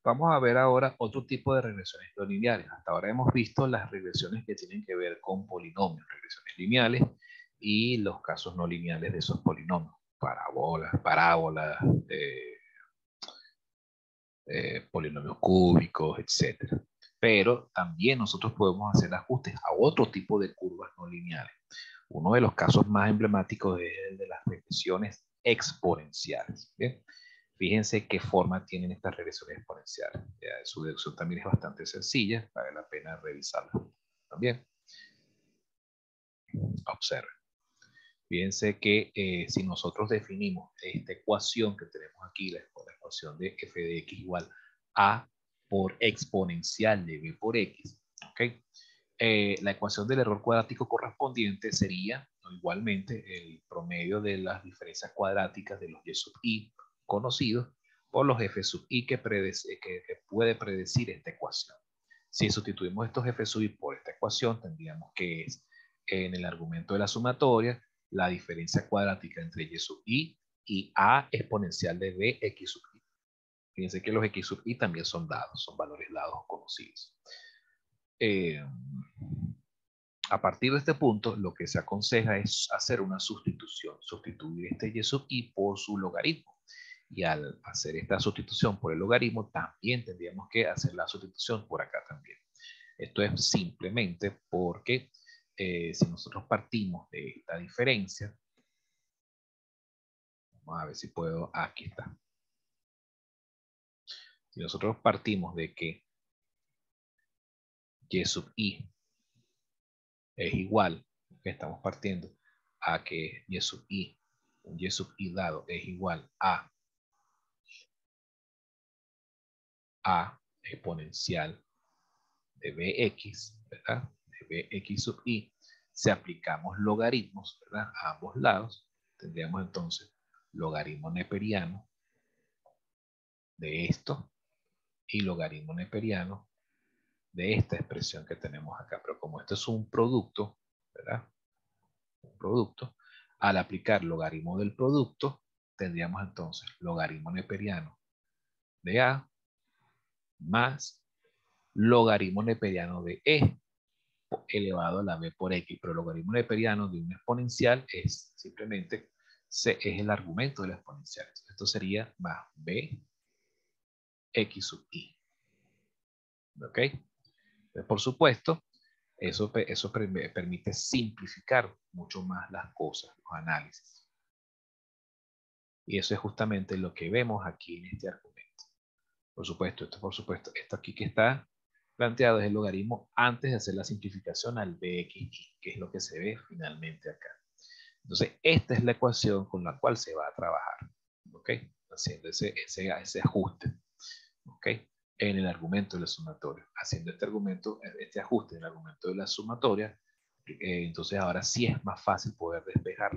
Vamos a ver ahora otro tipo de regresiones no lineales. Hasta ahora hemos visto las regresiones que tienen que ver con polinomios, regresiones lineales y los casos no lineales de esos polinomios, parábolas, polinomios cúbicos, etc. Pero también nosotros podemos hacer ajustes a otro tipo de curvas no lineales. Uno de los casos más emblemáticos es el de las regresiones exponenciales. ¿Bien? Fíjense qué forma tienen estas regresiones exponenciales. Su deducción también es bastante sencilla, vale la pena revisarla también. Observen. Fíjense que si nosotros definimos esta ecuación que tenemos aquí, la ecuación de f de x igual a por exponencial de b por x, ¿ok? La ecuación del error cuadrático correspondiente sería igualmente el promedio de las diferencias cuadráticas de los y sub i conocidos por los f sub i que puede predecir esta ecuación. Si sustituimos estos f sub i por esta ecuación, tendríamos que es en el argumento de la sumatoria la diferencia cuadrática entre y sub i y a exponencial de b x sub i. Fíjense que los x sub i también son dados, son valores dados conocidos. A partir de este punto, lo que se aconseja es hacer una sustitución, sustituir este y sub i por su logaritmo. Y al hacer esta sustitución por el logaritmo, también tendríamos que hacer la sustitución por acá también. Esto es simplemente porque si nosotros partimos de esta diferencia, vamos a ver si puedo, aquí está. Si nosotros partimos de que y sub i es igual, que estamos partiendo a que y sub i, un y sub i dado es igual a exponencial de bx, ¿verdad? De bx sub i, si aplicamos logaritmos, ¿verdad? A ambos lados, tendríamos entonces logaritmo neperiano de esto y logaritmo neperiano de esta expresión que tenemos acá. Pero como esto es un producto, ¿verdad? Un producto, al aplicar logaritmo del producto, tendríamos entonces logaritmo neperiano de a más logaritmo neperiano de e elevado a la b por x, pero el logaritmo neperiano de un exponencial es simplemente es el argumento del exponencial. Entonces, esto sería más b x sub i. ¿Ok? Entonces, por supuesto, eso permite simplificar mucho más las cosas, los análisis. Y eso es justamente lo que vemos aquí en este argumento. Por supuesto, esto aquí que está planteado es el logaritmo antes de hacer la simplificación al bxi, que es lo que se ve finalmente acá. Entonces, esta es la ecuación con la cual se va a trabajar, ¿ok? Haciendo ese ajuste, ¿ok? En el argumento de la sumatoria. Haciendo este ajuste en el argumento de la sumatoria, entonces ahora sí es más fácil poder despejar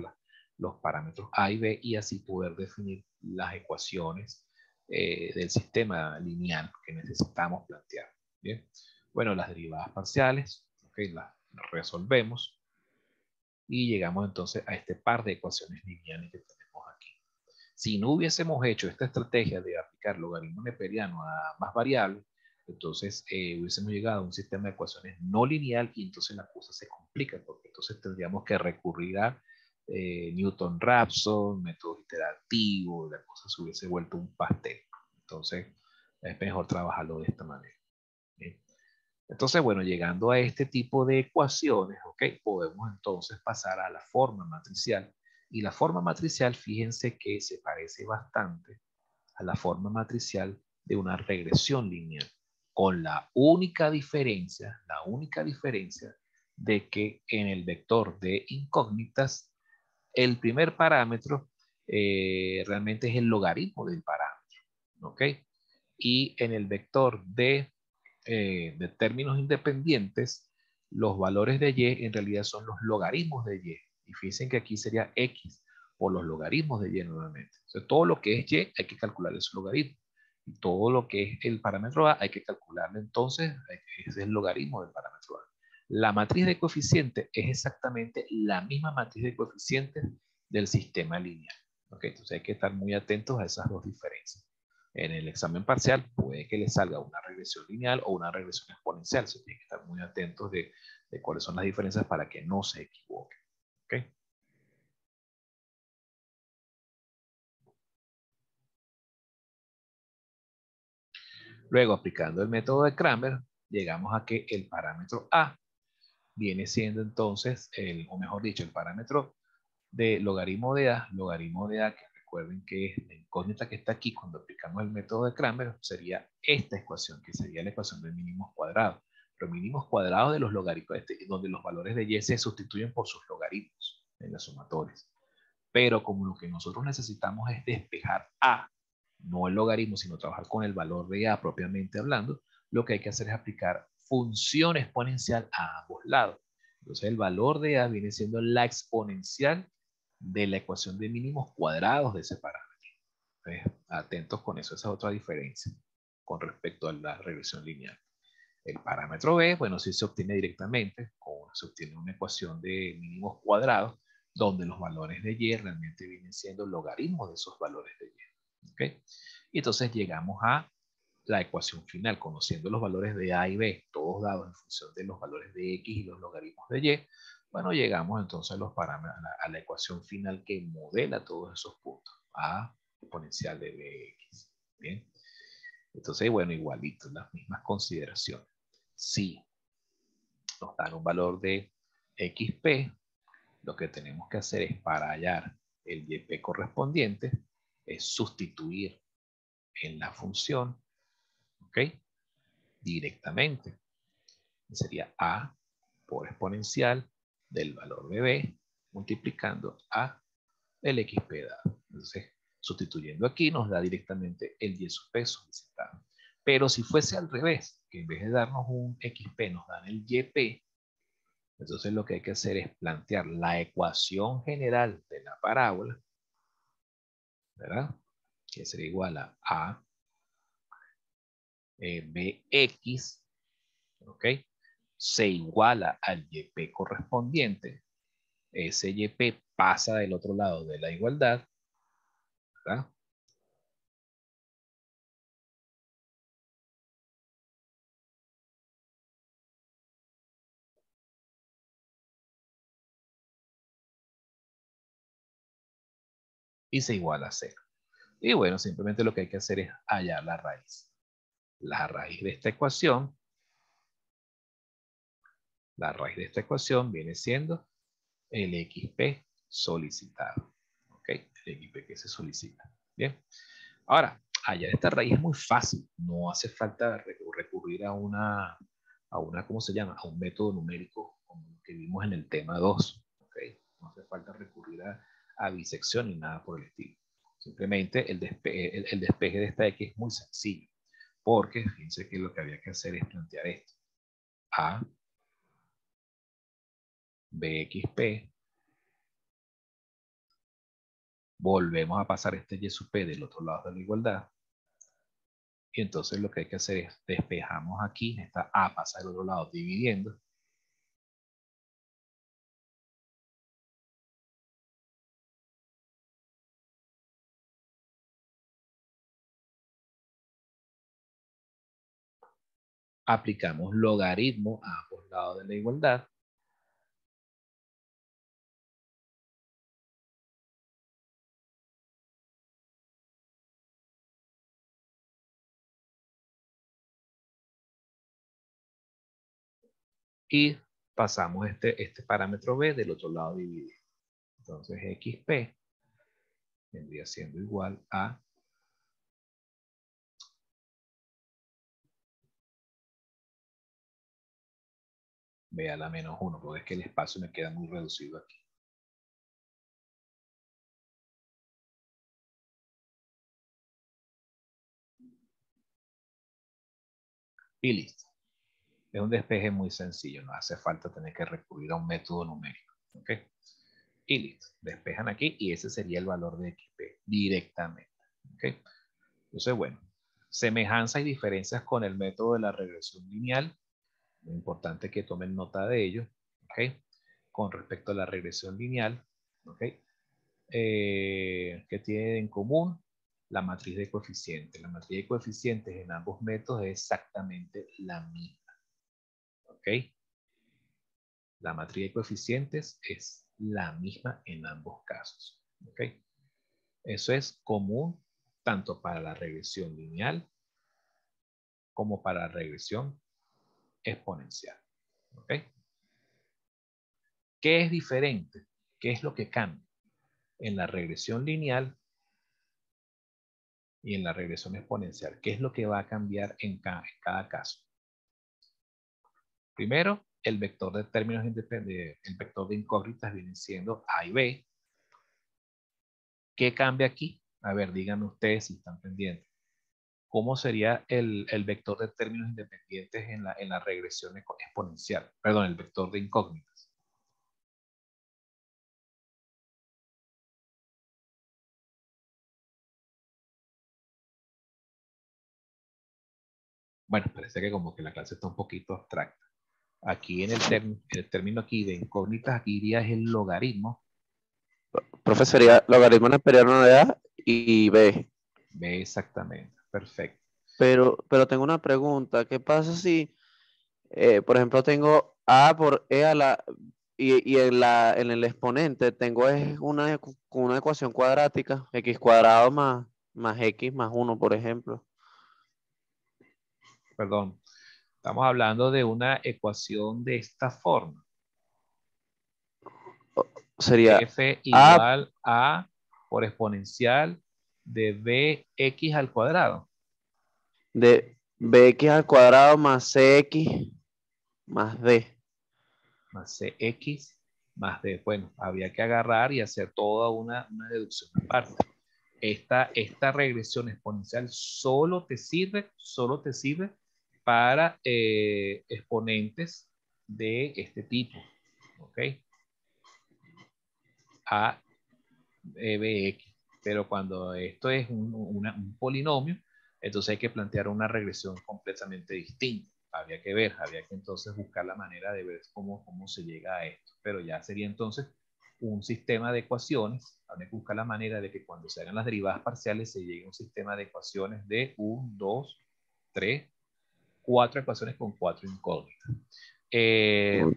los parámetros a y b y así poder definir las ecuaciones del sistema lineal que necesitamos plantear. ¿Bien? Bueno, las derivadas parciales, ¿okay? Las resolvemos y llegamos entonces a este par de ecuaciones lineales que tenemos aquí. Si no hubiésemos hecho esta estrategia de aplicar logaritmo neperiano a más variables, entonces hubiésemos llegado a un sistema de ecuaciones no lineal y entonces la cosa se complica porque entonces tendríamos que recurrir a Newton-Raphson, métodos iterativos, la cosa se hubiese vuelto un pastel. Entonces es mejor trabajarlo de esta manera. ¿Bien? Entonces, bueno, llegando a este tipo de ecuaciones, ¿ok? Podemos entonces pasar a la forma matricial. Y la forma matricial, fíjense que se parece bastante a la forma matricial de una regresión lineal, con la única diferencia de que en el vector de incógnitas, el primer parámetro realmente es el logaritmo del parámetro, ¿ok? Y en el vector de términos independientes, los valores de y en realidad son los logaritmos de y. Y fíjense que aquí sería x por los logaritmos de y nuevamente. Entonces, todo lo que es y hay que calcularle su logaritmo. Y todo lo que es el parámetro a hay que calcularle entonces, es el logaritmo del parámetro a. La matriz de coeficientes es exactamente la misma matriz de coeficientes del sistema lineal. ¿Okay? Entonces hay que estar muy atentos a esas dos diferencias. En el examen parcial puede que le salga una regresión lineal o una regresión exponencial. Se tiene que estar muy atentos de cuáles son las diferencias para que no se equivoque. ¿Okay? Luego, aplicando el método de Cramer, llegamos a que el parámetro A viene siendo entonces, o mejor dicho, el parámetro de logaritmo de A, que recuerden que la incógnita que está aquí cuando aplicamos el método de Cramer sería esta ecuación, que sería la ecuación de mínimos cuadrados. Los mínimos cuadrados de los logaritmos, donde los valores de y se sustituyen por sus logaritmos en las sumatorias. Pero como lo que nosotros necesitamos es despejar A, no el logaritmo, sino trabajar con el valor de A propiamente hablando, lo que hay que hacer es aplicar función exponencial a ambos lados. Entonces el valor de A viene siendo la exponencial de la ecuación de mínimos cuadrados de ese parámetro. Entonces, atentos con eso, esa es otra diferencia con respecto a la regresión lineal. El parámetro B, bueno, sí se obtiene directamente, se obtiene una ecuación de mínimos cuadrados, donde los valores de y realmente vienen siendo logaritmos de esos valores de y. ¿Okay? Y entonces llegamos a la ecuación final, conociendo los valores de A y B, todos dados en función de los valores de X y los logaritmos de Y. Bueno, llegamos entonces a los parámetros, a la ecuación final que modela todos esos puntos. A exponencial de Bx. Bien. Entonces, bueno, igualito, las mismas consideraciones. Si nos dan un valor de XP, lo que tenemos que hacer es, para hallar el YP correspondiente, es sustituir en la función, ¿ok? Directamente. Sería A por exponencial del valor de B multiplicando A el XP dado. Entonces, sustituyendo aquí nos da directamente el Y sub P solicitado. Pero si fuese al revés, que en vez de darnos un XP nos dan el YP, entonces lo que hay que hacer es plantear la ecuación general de la parábola, ¿verdad? Que sería igual a Bx, ¿ok? Se iguala al YP correspondiente. Ese YP pasa del otro lado de la igualdad, ¿verdad? Y se iguala a 0. Y bueno, simplemente lo que hay que hacer es hallar la raíz. La raíz de esta ecuación viene siendo el XP solicitado. ¿Ok? El XP que se solicita. Bien. Ahora, hallar esta raíz es muy fácil. No hace falta recurrir ¿cómo se llama? A un método numérico como el que vimos en el tema 2. ¿Ok? No hace falta recurrir a bisección ni nada por el estilo. Simplemente el despeje de esta X es muy sencillo. Porque fíjense que lo que había que hacer es plantear esto. A, BXP, volvemos a pasar este Y sub P del otro lado de la igualdad. Y entonces lo que hay que hacer es despejamos aquí, esta A pasa del otro lado dividiendo. Aplicamos logaritmo a ambos lados de la igualdad. Y pasamos este parámetro B del otro lado dividido. Entonces XP vendría siendo igual a B a la menos 1, porque es que el espacio me queda muy reducido aquí. Y listo. Es un despeje muy sencillo, no hace falta tener que recurrir a un método numérico. ¿Ok? Y listo. Despejan aquí y ese sería el valor de XP directamente. ¿Ok? Entonces, bueno, semejanzas y diferencias con el método de la regresión lineal. Muy importante que tomen nota de ello. ¿Ok? Con respecto a la regresión lineal, ¿ok? ¿Qué tienen en común? la matriz de coeficientes. La matriz de coeficientes en ambos métodos es exactamente la misma. ¿Ok? La matriz de coeficientes es la misma en ambos casos. ¿Ok? Eso es común tanto para la regresión lineal como para la regresión exponencial. ¿Ok? ¿Qué es diferente? ¿Qué es lo que cambia? En la regresión lineal y en la regresión exponencial. ¿Qué es lo que va a cambiar en cada caso? Primero, el vector de términos independientes, el vector de incógnitas viene siendo A y B. ¿Qué cambia aquí? A ver, díganme ustedes si están pendientes. ¿Cómo sería el vector de términos independientes en la regresión exponencial? Perdón, el vector de incógnitas. Bueno, parece que como que la clase está un poquito abstracta. Aquí en el término aquí de incógnitas, aquí iría es el logaritmo. Profe, sería logaritmo neperiano de A y B. B exactamente, perfecto. Pero tengo una pregunta. ¿Qué pasa si, por ejemplo, tengo A por E a la y en el exponente tengo es una ecuación cuadrática, x cuadrado más x más 1, por ejemplo? Perdón, estamos hablando de una ecuación de esta forma. Sería F A igual a por exponencial de bx al cuadrado. de bx al cuadrado más cx más d. Más cx más d. Bueno, había que agarrar y hacer toda una deducción aparte. Esta regresión exponencial solo te sirve para exponentes de este tipo. ¿Ok? A, bx. Pero cuando esto es un polinomio, entonces hay que plantear una regresión completamente distinta. Había que entonces buscar la manera de ver cómo se llega a esto. Pero ya sería entonces un sistema de ecuaciones. Habría que buscar la manera de que cuando se hagan las derivadas parciales se llegue a un sistema de ecuaciones de 1, 2, 3, 4 ecuaciones con 4 incógnitas.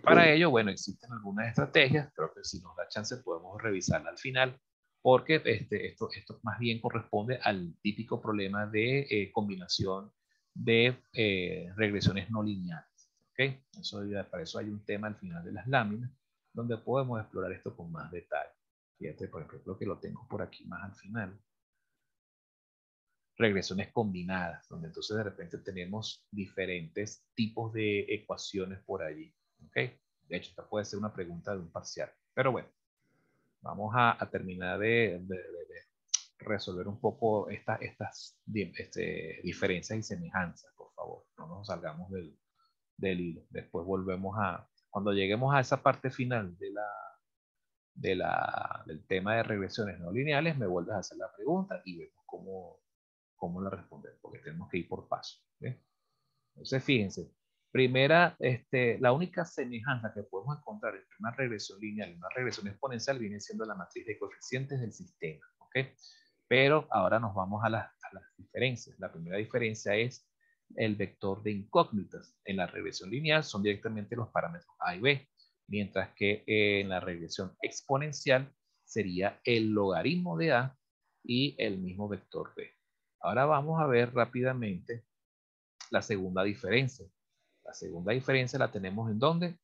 Para ello, bueno, existen algunas estrategias, creo que si nos da chance podemos revisarla al final, porque esto más bien corresponde al típico problema de combinación de regresiones no lineales. ¿Okay? Para eso hay un tema al final de las láminas, donde podemos explorar esto con más detalle. Fíjate, por ejemplo, que lo tengo por aquí más al final. Regresiones combinadas, donde entonces de repente tenemos diferentes tipos de ecuaciones por allí. ¿Ok? De hecho, esta puede ser una pregunta de un parcial. Pero bueno, vamos a terminar de resolver un poco estas diferencias y semejanzas, por favor. No nos salgamos del hilo. Después volvemos cuando lleguemos a esa parte final del tema de regresiones no lineales, me vuelves a hacer la pregunta y vemos cómo la responder, porque tenemos que ir por paso. ¿Bien? Entonces, fíjense, la única semejanza que podemos encontrar entre una regresión lineal y una regresión exponencial viene siendo la matriz de coeficientes del sistema. ¿Ok? Pero ahora nos vamos a las diferencias. La primera diferencia es el vector de incógnitas. En la regresión lineal son directamente los parámetros A y B, mientras que en la regresión exponencial sería el logaritmo de A y el mismo vector B. Ahora vamos a ver rápidamente la segunda diferencia. La segunda diferencia la tenemos ¿en dónde?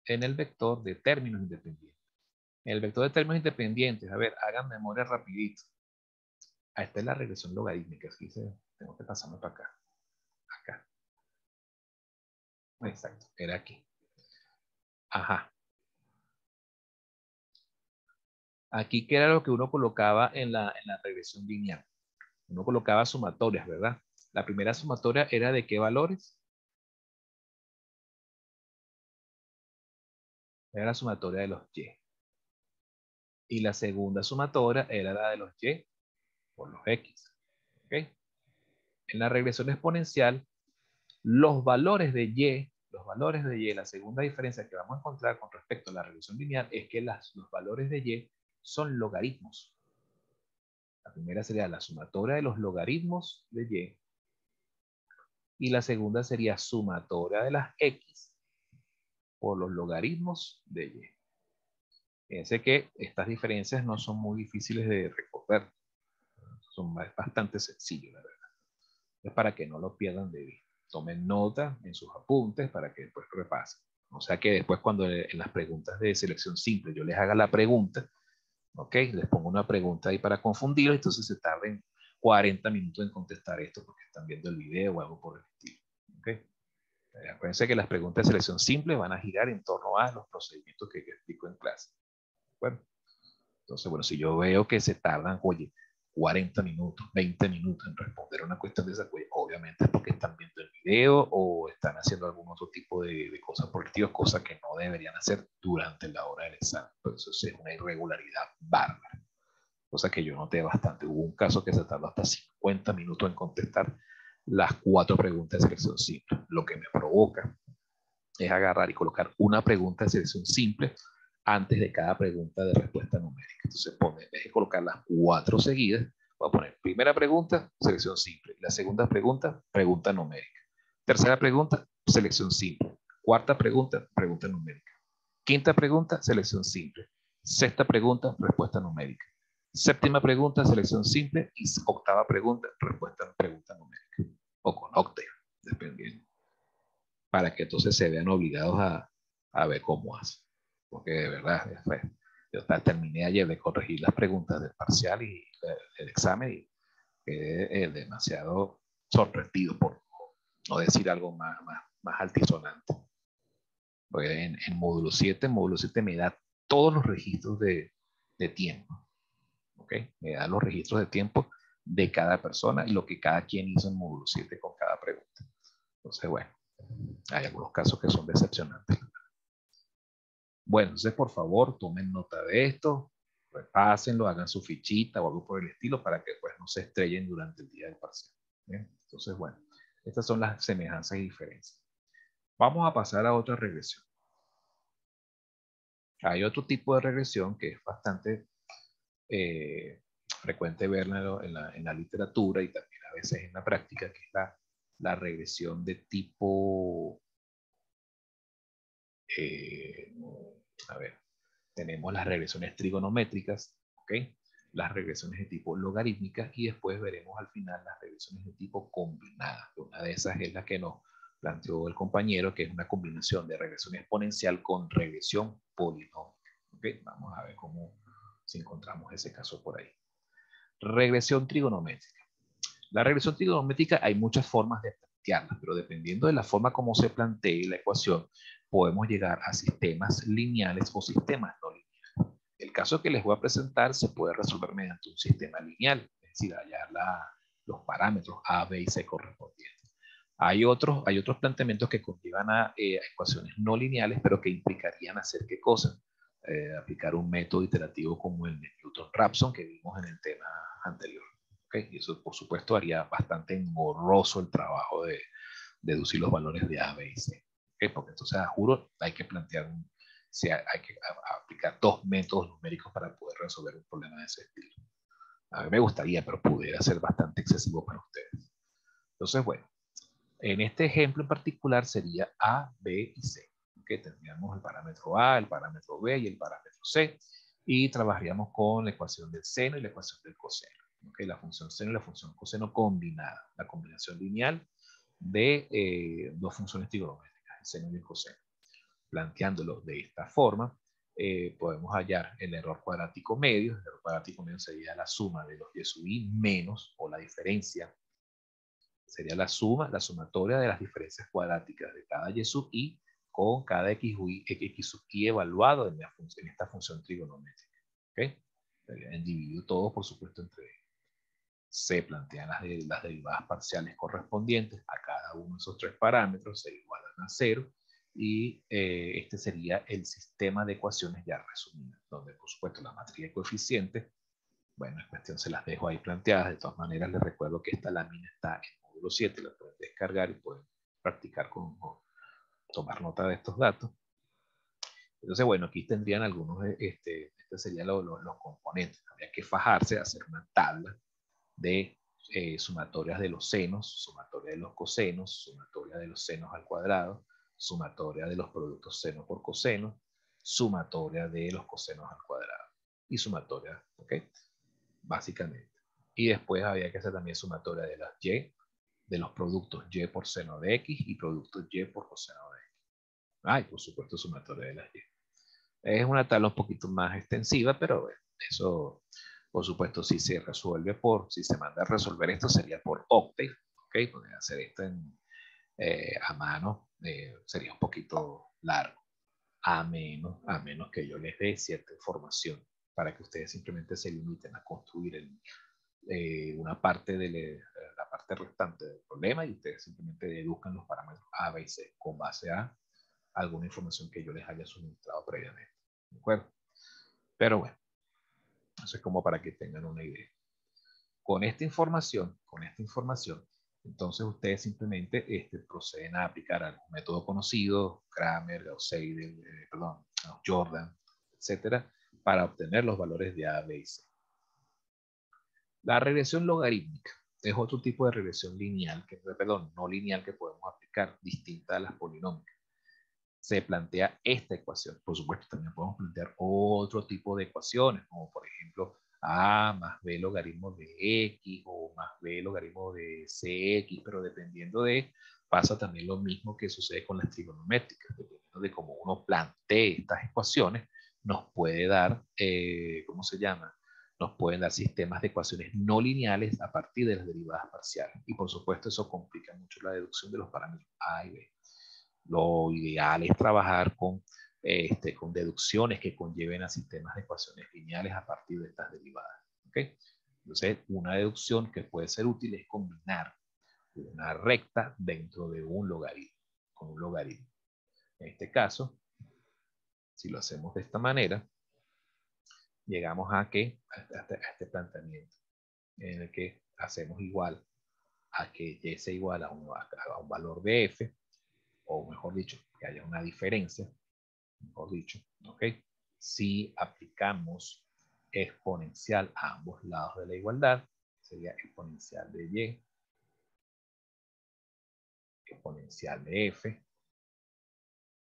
En el vector de términos independientes. En el vector de términos independientes, a ver, hagan memoria rapidito. Esta es la regresión logarítmica. Aquí tengo que pasarme para acá. Acá. Exacto, era aquí. Ajá. Aquí, ¿qué era lo que uno colocaba en la regresión lineal? Uno colocaba sumatorias, ¿verdad? La primera sumatoria era de qué valores? Era la sumatoria de los y. Y la segunda sumatoria era la de los y por los x. ¿Ok? En la regresión exponencial, los valores de y, la segunda diferencia que vamos a encontrar con respecto a la regresión lineal es que los valores de y son logaritmos. La primera sería la sumatoria de los logaritmos de y. Y la segunda sería sumatoria de las x por los logaritmos de y. Fíjense que estas diferencias no son muy difíciles de recordar. Son bastante sencillos, la verdad. Es para que no lo pierdan de vista. Tomen nota en sus apuntes para que después repasen. O sea que después cuando en las preguntas de selección simple yo les haga la pregunta, ¿ok? Les pongo una pregunta ahí para confundirlos, entonces se tarden 40 minutos en contestar esto porque están viendo el video o algo por el estilo. ¿Ok? Acuérdense que las preguntas de selección simple van a girar en torno a los procedimientos que yo explico en clase. Bueno, entonces, bueno, si yo veo que se tardan, oye, 40 minutos, 20 minutos en responder una cuestión de esa, pues, obviamente es porque están viendo el video o están haciendo algún otro tipo de cosas por el estilo, cosas que no deberían hacer durante la hora del examen. Pero eso es una irregularidad bárbara. Cosa que yo noté bastante. Hubo un caso que se tardó hasta 50 minutos en contestar las 4 preguntas de selección simple. Lo que me provoca es agarrar y colocar una pregunta de selección simple antes de cada pregunta de respuesta numérica. Entonces pone, en vez de colocar las 4 seguidas, voy a poner primera pregunta, selección simple. La segunda pregunta, pregunta numérica. Tercera pregunta, selección simple. Cuarta pregunta, pregunta numérica. Quinta pregunta, selección simple. Sexta pregunta, respuesta numérica. Séptima pregunta, selección simple. Y octava pregunta, pregunta numérica. O con octave, dependiendo. Para que entonces se vean obligados a ver cómo hace. Porque de verdad, yo terminé ayer de corregir las preguntas del parcial y el examen y quedé demasiado sorprendido por no decir algo más altisonante. Porque en módulo 7 me da todos los registros de tiempo. ¿Ok? Me da los registros de tiempo de cada persona y lo que cada quien hizo en módulo 7 con cada pregunta. Entonces, bueno, hay algunos casos que son decepcionantes. Bueno, entonces por favor tomen nota de esto, repásenlo, hagan su fichita o algo por el estilo para que pues no se estrellen durante el día del parcial. ¿Bien? Entonces, bueno, estas son las semejanzas y diferencias. Vamos a pasar a otra regresión. Hay otro tipo de regresión que es bastante frecuente verla en la literatura y también a veces en la práctica, que es la regresión de tipo, a ver, tenemos las regresiones trigonométricas, ¿ok? Las regresiones de tipo logarítmicas y después veremos al final las regresiones de tipo combinadas. Una de esas es la que nos planteó el compañero, que es una combinación de regresión exponencial con regresión polinómica. ¿Okay? Vamos a ver cómo si encontramos ese caso por ahí. Regresión trigonométrica. La regresión trigonométrica hay muchas formas de plantearla, pero dependiendo de la forma como se plantee la ecuación, podemos llegar a sistemas lineales o sistemas no lineales. El caso que les voy a presentar se puede resolver mediante un sistema lineal, es decir, hallar los parámetros A, B y C correspondientes. Hay otros planteamientos que conllevan a ecuaciones no lineales, pero que implicarían hacer qué cosa. Aplicar un método iterativo como el de Newton-Raphson que vimos en el tema anterior. ¿Okay? Y eso, por supuesto, haría bastante engorroso el trabajo de deducir los valores de A, B y C. ¿Okay? Porque entonces, juro, hay que plantear hay que aplicar 2 métodos numéricos para poder resolver un problema de ese estilo. A mí me gustaría, pero pudiera ser bastante excesivo para ustedes. Entonces, bueno, en este ejemplo en particular sería A, B y C. ¿Okay? Tendríamos el parámetro A, el parámetro B y el parámetro C. Y trabajaríamos con la ecuación del seno y la ecuación del coseno. ¿Okay? La función seno y la función coseno combinada. La combinación lineal de 2 funciones trigonométricas, el seno y el coseno. Planteándolo de esta forma, podemos hallar el error cuadrático medio. El error cuadrático medio sería la suma de los y sub i menos, o la diferencia, sería la sumatoria de las diferencias cuadráticas de cada y sub i con cada x sub i evaluado en esta función trigonométrica. ¿Okay? Serían dividido todo, por supuesto, entre ellos. Se plantean las derivadas parciales correspondientes a cada uno de esos 3 parámetros, se igualan a 0, y este sería el sistema de ecuaciones ya resumidas, donde por supuesto la matriz de coeficientes, bueno, en cuestión se las dejo ahí planteadas. De todas maneras les recuerdo que esta lámina está en módulo 7, la pueden descargar y pueden practicar con tomar nota de estos datos. Entonces, bueno, aquí tendrían algunos, este serían los componentes. Habría que fajarse, hacer una tabla de sumatorias de los senos, sumatoria de los cosenos, sumatoria de los senos al cuadrado, sumatoria de los productos seno por coseno, sumatoria de los cosenos al cuadrado y sumatoria, ¿ok? Básicamente. Y después había que hacer también sumatoria de las y, de los productos y por seno de x y productos y por coseno de x. Ah, y por supuesto sumatoria de las y. Es una tabla un poquito más extensiva, pero bueno, eso, por supuesto, si se resuelve si se manda a resolver esto, sería por Octave, ¿ok? Porque hacer esto a mano sería un poquito largo, a menos que yo les dé cierta información para que ustedes simplemente se limiten a construir una parte de la parte restante del problema y ustedes simplemente deduzcan los parámetros A, B y C con base a alguna información que yo les haya suministrado previamente. ¿De acuerdo? Pero bueno, eso es como para que tengan una idea. Con esta información, entonces ustedes simplemente proceden a aplicar algún método conocido, Kramer, Gauss-Seidel, Jordan, etcétera, para obtener los valores de A, B y C. La regresión logarítmica es otro tipo de regresión lineal, no lineal, que podemos aplicar, distinta a las polinómicas. Se plantea esta ecuación. Por supuesto, también podemos plantear otro tipo de ecuaciones, como por ejemplo A más B logaritmo de X o más B logaritmo de CX, pero dependiendo pasa también lo mismo que sucede con las trigonométricas, dependiendo de cómo uno plantee estas ecuaciones, nos puede dar, ¿cómo se llama? Nos pueden dar sistemas de ecuaciones no lineales a partir de las derivadas parciales. Y por supuesto eso complica mucho la deducción de los parámetros A y B. Lo ideal es trabajar con deducciones que conlleven a sistemas de ecuaciones lineales a partir de estas derivadas. ¿Okay? Entonces, una deducción que puede ser útil es combinar una recta dentro de un logaritmo, con un logaritmo. En este caso, si lo hacemos de esta manera, llegamos a este planteamiento en el que hacemos igual a que y sea igual a un valor de f, o mejor dicho, que haya una diferencia, mejor dicho, ¿ok? Si aplicamos exponencial a ambos lados de la igualdad, sería exponencial de y, exponencial de f,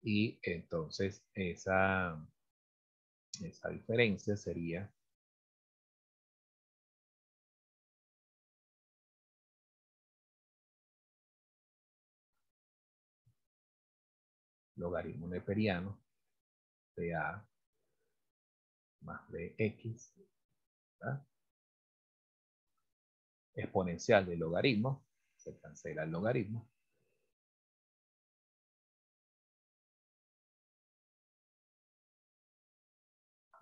y entonces esa diferencia sería logaritmo neperiano de a más bx, ¿verdad? Exponencial del logaritmo, se cancela el logaritmo,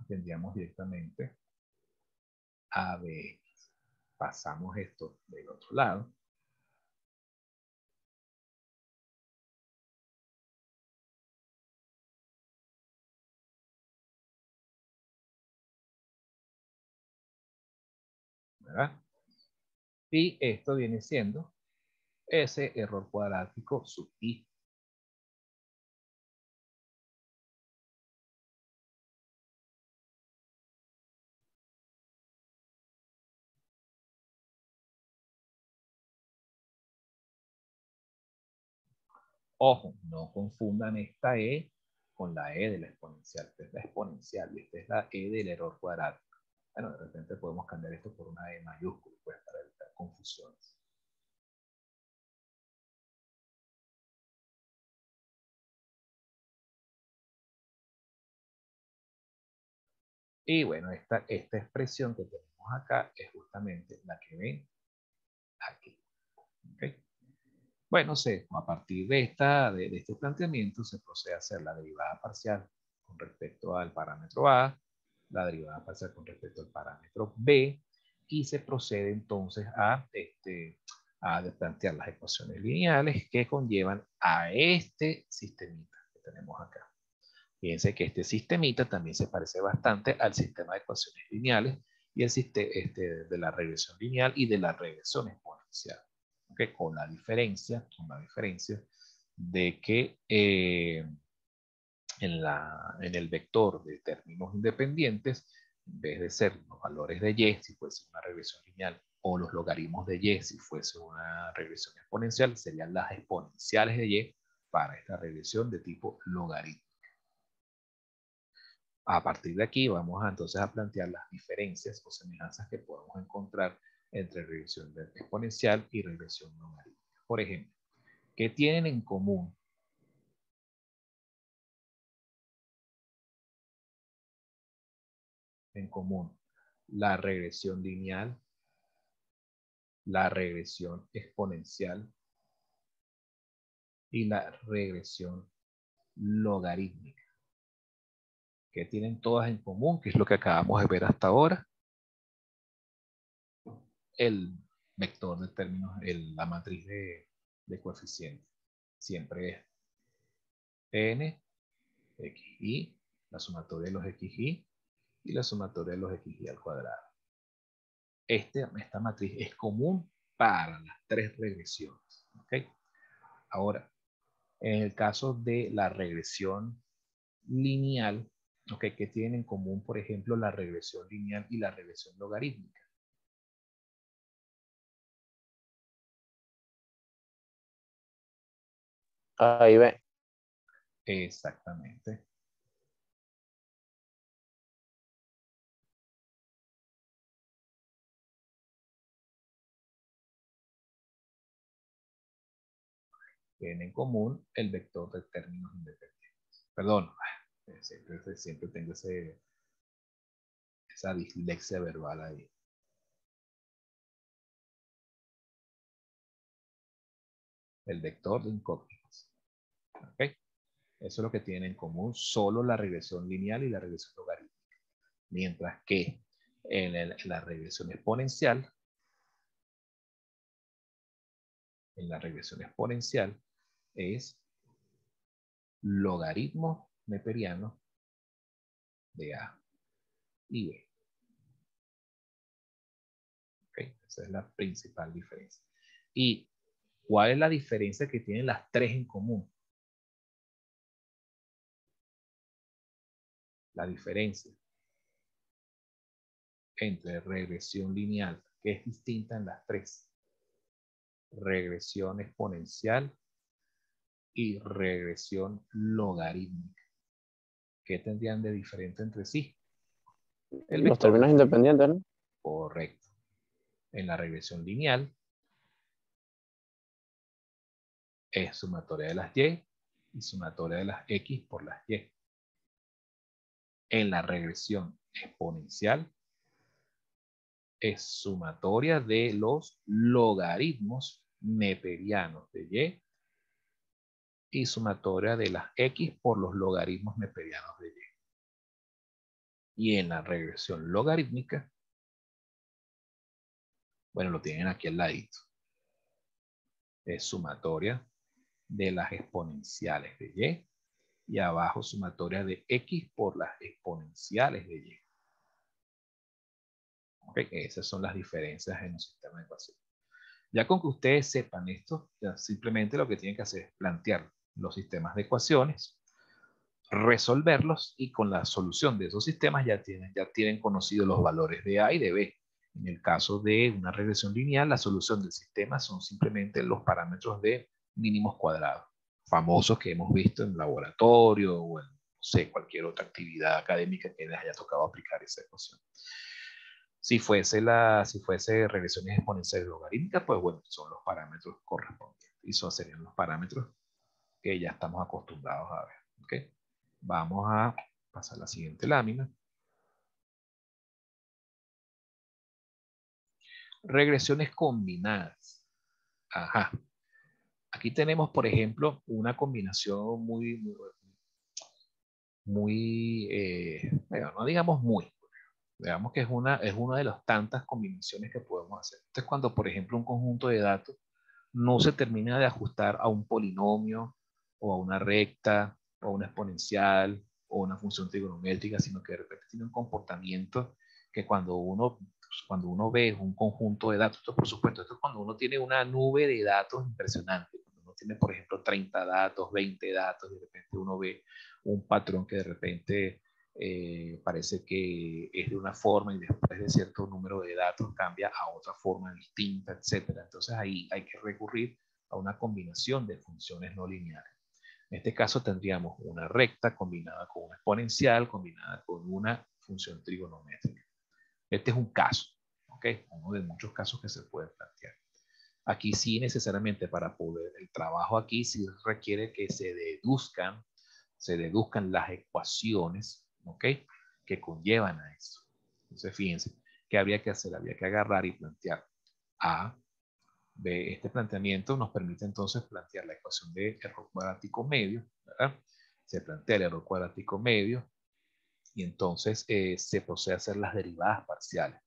tendríamos directamente a bx. Pasamos esto del otro lado, ¿verdad? Y esto viene siendo ese error cuadrático sub i. Ojo, no confundan esta e con la e de la exponencial. Esta es la exponencial y esta es la e del error cuadrático. Bueno, de repente podemos cambiar esto por una e mayúscula, pues, para evitar confusiones. Y bueno, esta expresión que tenemos acá es justamente la que ven aquí. ¿Okay? Bueno, a partir de este planteamiento se procede a hacer la derivada parcial con respecto al parámetro A, la derivada parcial con respecto al parámetro B, y se procede entonces a plantear las ecuaciones lineales que conllevan a este sistemita que tenemos acá. Fíjense que este sistemita también se parece bastante al sistema de ecuaciones lineales y el sistema de la regresión lineal y de la regresión exponencial. ¿Okay? Con la diferencia de que en el vector de términos independientes, en vez de ser los valores de y, si fuese una regresión lineal o los logaritmos de y, si fuese una regresión exponencial, serían las exponenciales de y para esta regresión de tipo logarítmica. A partir de aquí vamos entonces a plantear las diferencias o semejanzas que podemos encontrar entre regresión exponencial y regresión logarítmica. Por ejemplo, ¿qué tienen en común? En común la regresión lineal, la regresión exponencial y la regresión logarítmica. ¿Qué tienen todas en común? ¿Qué es lo que acabamos de ver hasta ahora? El vector de términos, la matriz de coeficientes. Siempre es n, xy, la sumatoria de los xy y la sumatoria de los xy al cuadrado. Esta matriz es común para las tres regresiones. ¿Okay? Ahora, en el caso de la regresión lineal, ¿okay? ¿Qué tienen en común, por ejemplo, la regresión lineal y la regresión logarítmica? Ahí ve. Exactamente. Tienen en común el vector de términos independientes. Perdón, siempre tengo esa dislexia verbal ahí. El vector de incógnitas. ¿Okay? Eso es lo que tienen en común solo la regresión lineal y la regresión logarítmica. Mientras que en la regresión exponencial, es logaritmo neperiano de A y B. ¿Okay? Esa es la principal diferencia. ¿Y cuál es la diferencia que tienen las tres en común? La diferencia entre regresión lineal, que es distinta en las tres, regresión exponencial y regresión logarítmica. ¿Qué tendrían de diferente entre sí? El Los vector términos independientes, ¿no? correcto. En la regresión lineal es sumatoria de las y y sumatoria de las x por las y. En la regresión exponencial es sumatoria de los logaritmos neperianos de y sumatoria de las x por los logaritmos neperianos de y. Y en la regresión logarítmica, bueno, lo tienen aquí al ladito, es sumatoria de las exponenciales de y abajo sumatoria de x por las exponenciales de y. ¿Okay? Esas son las diferencias en un sistema de ecuaciones. Ya con que ustedes sepan esto, ya simplemente lo que tienen que hacer es plantear los sistemas de ecuaciones, resolverlos y con la solución de esos sistemas ya tienen conocidos los valores de A y de B. En el caso de una regresión lineal, la solución del sistema son simplemente los parámetros de mínimos cuadrados, famosos que hemos visto en laboratorio o en, no sé, cualquier otra actividad académica que les haya tocado aplicar esa ecuación. Si fuese regresiones exponenciales logarítmicas, pues bueno, son los parámetros correspondientes. Y esos serían los parámetros que ya estamos acostumbrados a ver. ¿Okay? Vamos a pasar a la siguiente lámina. Regresiones combinadas. Ajá. Aquí tenemos, por ejemplo, una combinación bueno, no digamos muy, digamos que es una de las tantas combinaciones que podemos hacer. Entonces, cuando, por ejemplo, un conjunto de datos no se termina de ajustar a un polinomio o a una recta o a una exponencial o una función trigonométrica, sino que de repente tiene un comportamiento que cuando uno ve un conjunto de datos, esto por supuesto, esto es cuando uno tiene una nube de datos impresionante, cuando uno tiene, por ejemplo, 30 datos, 20 datos, de repente uno ve un patrón que de repente parece que es de una forma y después de cierto número de datos cambia a otra forma distinta, etcétera. Entonces ahí hay que recurrir a una combinación de funciones no lineales. En este caso tendríamos una recta combinada con una exponencial, combinada con una función trigonométrica. Este es un caso, ¿ok? Uno de muchos casos que se pueden plantear. Aquí sí necesariamente para poder, el trabajo aquí sí requiere que se deduzcan las ecuaciones, ¿ok? Que conllevan a eso. Entonces fíjense, ¿qué habría que hacer? Habría que agarrar y plantear A, B. Este planteamiento nos permite entonces plantear la ecuación de error cuadrático medio, ¿verdad? Se plantea el error cuadrático medio y entonces se procede a hacer las derivadas parciales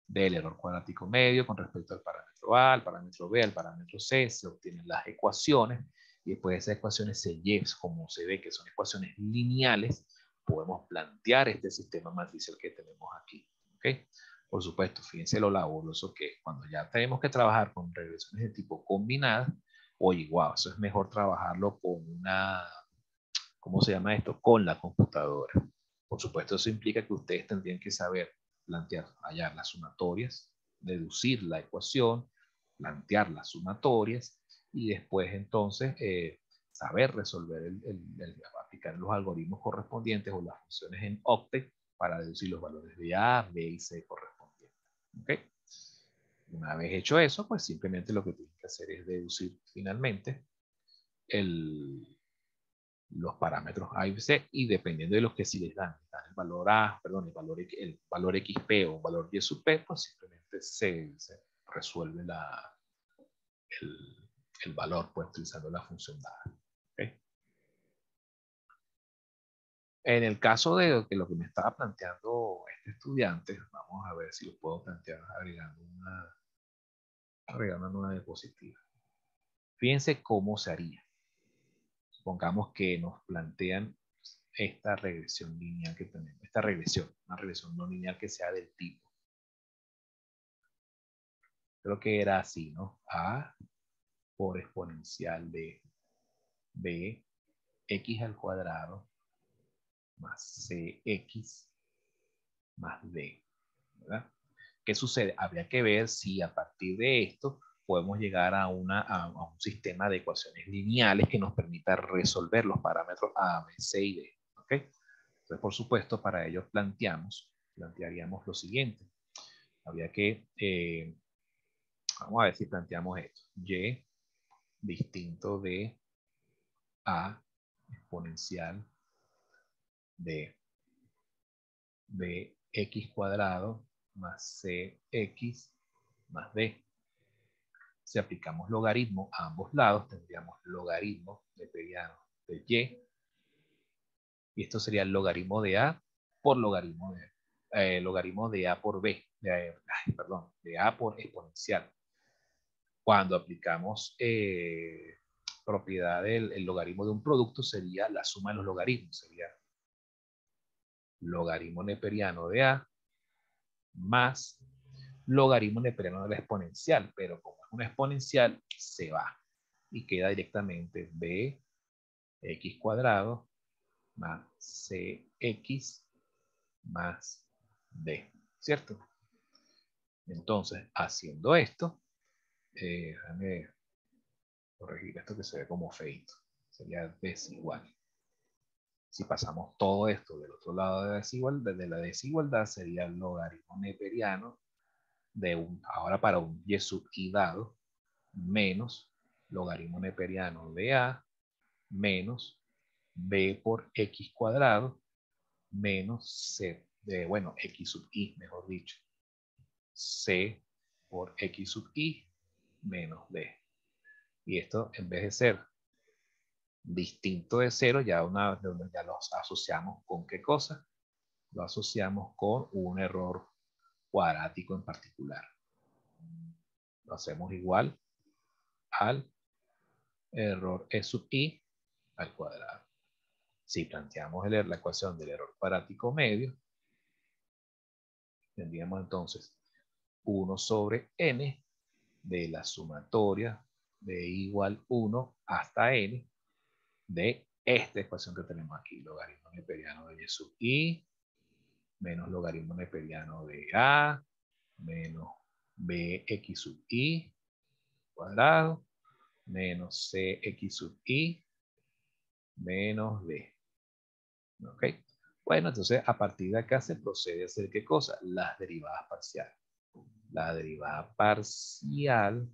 del error cuadrático medio con respecto al parámetro A, al parámetro B, al parámetro C, se obtienen las ecuaciones y después de esas ecuaciones se llevan, como se ve que son ecuaciones lineales, podemos plantear este sistema matricial que tenemos aquí. ¿Okay? Por supuesto, fíjense lo laborioso que es cuando ya tenemos que trabajar con regresiones de tipo combinada, oye, wow, eso es mejor trabajarlo con una, ¿cómo se llama esto? Con la computadora. Por supuesto, eso implica que ustedes tendrían que saber plantear, hallar las sumatorias, deducir la ecuación, plantear las sumatorias y después entonces saber resolver, aplicar los algoritmos correspondientes o las funciones en Octet para deducir los valores de A, B y C correspondientes. ¿Okay? Una vez hecho eso, pues simplemente lo que tienen que hacer es deducir finalmente los parámetros A y C y dependiendo de los que sí les dan el valor A, perdón, el valor XP o valor Y sub P, pues simplemente se resuelve el, el valor pues utilizando la función dada. ¿Okay? En el caso de que lo que me estaba planteando este estudiante, vamos a ver si lo puedo plantear agregando una nueva diapositiva. Fíjense cómo se haría. Supongamos que nos plantean esta regresión lineal que tenemos, una regresión no lineal que sea del tipo. Creo que era así, ¿no? A por exponencial de B, X al cuadrado, más CX, más D, ¿verdad? ¿Qué sucede? Habría que ver si a partir de esto podemos llegar a un sistema de ecuaciones lineales que nos permita resolver los parámetros A, B, C y D. ¿Ok? Entonces, por supuesto, para ello plantearíamos lo siguiente. Habría que, vamos a ver si planteamos esto. Y distinto de A exponencial de X cuadrado más CX más D. Si aplicamos logaritmo a ambos lados, tendríamos logaritmo neperiano de y esto sería el logaritmo de A por logaritmo de A por B, perdón, de A por exponencial. Cuando aplicamos propiedad del logaritmo de un producto, sería la suma de los logaritmos, sería logaritmo neperiano de A más logaritmo neperiano de la exponencial, pero como es una exponencial, se va y queda directamente bx cuadrado más cx más d, ¿cierto? Entonces, haciendo esto, déjame corregir esto que se ve como feito, sería desigual. Si pasamos todo esto del otro lado de la desigualdad, sería el logaritmo neperiano ahora para un y sub i dado, menos logaritmo neperiano de A menos B por X cuadrado menos C, X sub I, mejor dicho. C por X sub I menos D. Y esto, en vez de ser distinto de cero, ya los asociamos con ¿qué cosa? Lo asociamos con un error cuadrático en particular. Lo hacemos igual al error E sub I al cuadrado. Si planteamos la ecuación del error cuadrático medio, tendríamos entonces 1 sobre n de la sumatoria de igual 1 hasta n de esta ecuación que tenemos aquí, logaritmo neperiano de y sub i menos logaritmo neperiano de A menos bx sub i cuadrado menos cx sub i menos b. ¿Ok? Bueno, entonces a partir de acá se procede a hacer ¿qué cosa? Las derivadas parciales. La derivada parcial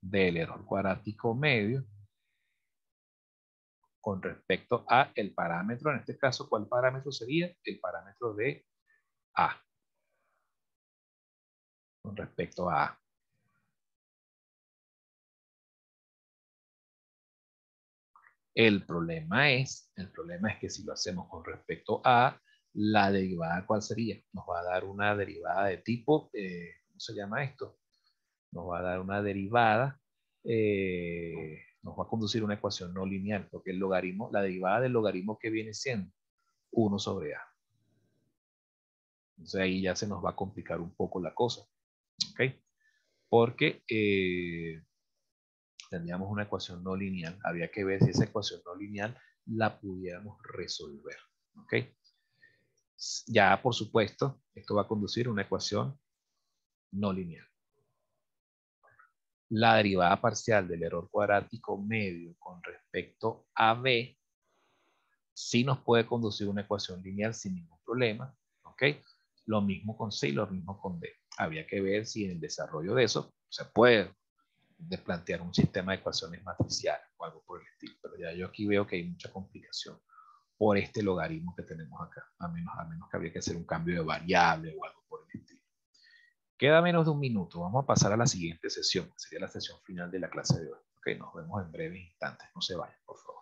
del error cuadrático medio con respecto a el parámetro, en este caso, ¿cuál parámetro sería? El parámetro de A. Con respecto a A. El problema es que si lo hacemos con respecto a la derivada, ¿cuál sería? Nos va a dar una derivada de tipo, ¿cómo se llama esto? Nos va a dar una derivada, nos va a conducir a una ecuación no lineal, porque el logaritmo, la derivada del logaritmo que viene siendo 1 sobre A. Entonces ahí ya se nos va a complicar un poco la cosa, ¿ok? Porque tendríamos una ecuación no lineal. Habría que ver si esa ecuación no lineal la pudiéramos resolver, ¿ok? Ya, por supuesto, esto va a conducir a una ecuación no lineal. La derivada parcial del error cuadrático medio con respecto a b sí nos puede conducir a una ecuación lineal sin ningún problema, ¿ok? Lo mismo con c y lo mismo con d. Habría que ver si en el desarrollo de eso se puede plantear un sistema de ecuaciones matriciales o algo por el estilo, pero ya yo aquí veo que hay mucha complicación por este logaritmo que tenemos acá, a menos que habría que hacer un cambio de variable o algo por el estilo. Queda menos de un minuto, vamos a pasar a la siguiente sesión, que sería la sesión final de la clase de hoy. Ok, nos vemos en breves instantes, no se vayan, por favor.